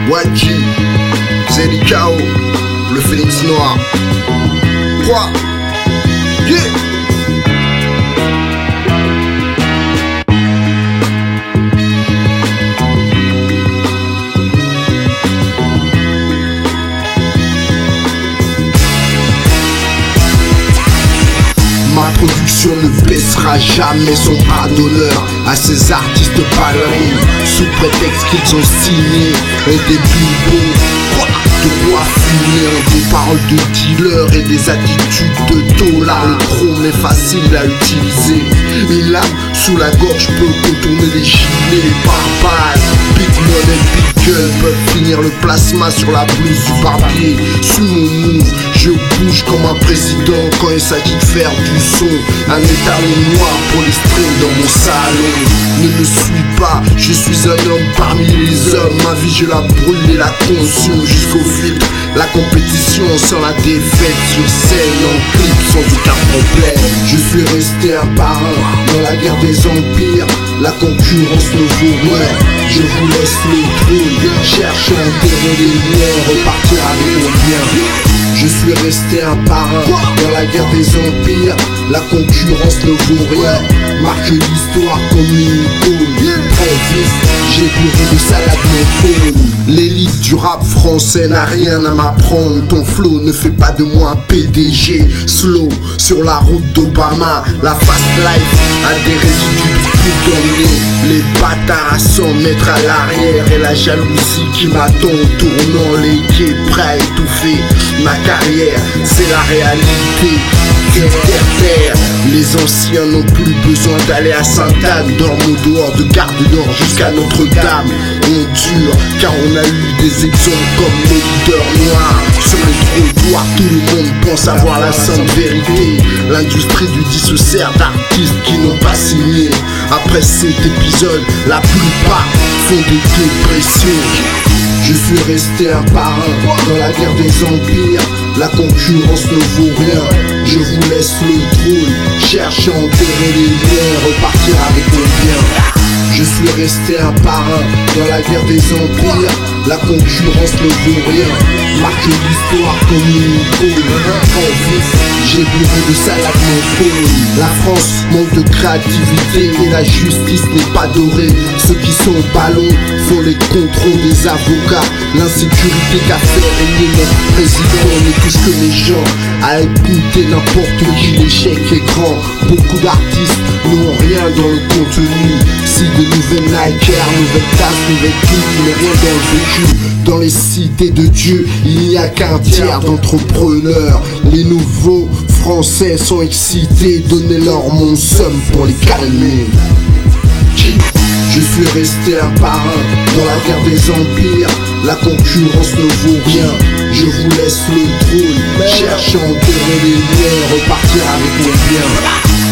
Waki, Zélicao, le phénix noir. Quoi? Yeah! Ma production ne baissera jamais son bras d'honneur à ces artistes ballerines, sous prétexte qu'ils ont signé un début beau. De quoi fumer, des paroles de dealer et des attitudes de taulards. Le chrome est facile à utiliser. Une lame sous la gorge peut contourner les gilets, les barbares. Big money, big gun peuvent finir le plasma sur la blouse du barbier. Sous mon move, je bouge comme un président quand il s'agit de faire du son. Un étalon noir pour les strings dans mon salon. Ne me suis pas, je suis un homme parmi les hommes. Ma vie je la brûle et la consomme jusqu'au filtre. La compétition sans la défaite sur scène, en clip sans aucun problème. Je suis resté un par un dans la guerre des empires. La concurrence ne vaut rien. Je vous laisse le trône, cherche à enterrer les liens, repartir avec mon bien. Je suis resté un par un dans la guerre des empires. La concurrence ne vaut rien. Marque l'histoire comme une icône. Très vif, j'ai bourré de salade mon cône. L'élite du rap français n'a rien à m'apprendre. Ton flow ne fait pas de moi un PDG. Slow sur la route d'Obama. La fast life a des résidus de plus d'années. Les bâtards à 100 mètres à l'arrière. Et la jalousie qui m'attend en tournant les quais, prêt à étouffer ma carrière. C'est la réalité. Terre, les anciens n'ont plus besoin d'aller à Sainte-Anne. Dorment au dehors de Gare du Nord jusqu'à Notre-Dame. On dure car on a eu des exemples comme les leaders noirs. Sur les trottoirs, tout le monde pense avoir la sainte vérité. L'industrie du disque se sert d'artistes qui n'ont pas signé. Après cet épisode, la plupart font des dépressions. Je suis resté un par un dans la guerre des empires. La concurrence ne vaut rien. Je vous laisse le trône, cherche à enterrer les liens, repartir avec mon bien. Je suis resté un par un dans la guerre des empires. La concurrence ne vaut rien. Marque l'histoire comme une icône. Très vif, j'ai bourré de salade mon cône. La France manque de créativité et la justice n'est pas dorée. Ceux qui sont au ballon font les contrôles des avocats. L'insécurité qu'a fait régner notre président ne touche que les gens à écouter n'importe qui. L'échec est grand. Beaucoup d'artistes n'ont rien dans le contenu. Si de nouvelles Nike Air, nouvelles tasses, nouvelles clips, mais rien dans le vécu. Dans les cités de Dieu, il n'y a qu'un tiers d'entrepreneurs. Les nouveaux Français sont excités. Donnez-leur mon somme pour les calmer. Je suis resté un par un dans la guerre des empires. La concurrence ne vaut rien. Je vous laisse le trône, cherche à enterrer les liens, repartir avec mon bien.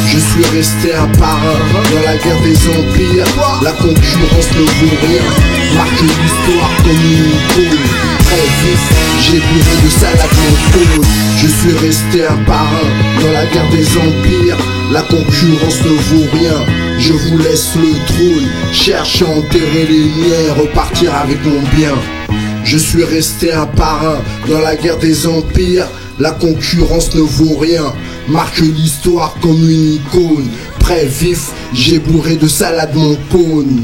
Je suis resté un par un dans la guerre des empires. La concurrence ne vaut rien. Marque l'histoire comme une icône. Très vif, j'ai bourré de salade mon cône. Je suis resté un par un dans la guerre des empires. La concurrence ne vaut rien. Je vous laisse le trône, cherche à enterrer les liens, repartir avec mon bien. Je suis resté un par un dans la guerre des empires. La concurrence ne vaut rien. Marque l'histoire comme une icône. Très vif, j'ai bourré de salade mon cône.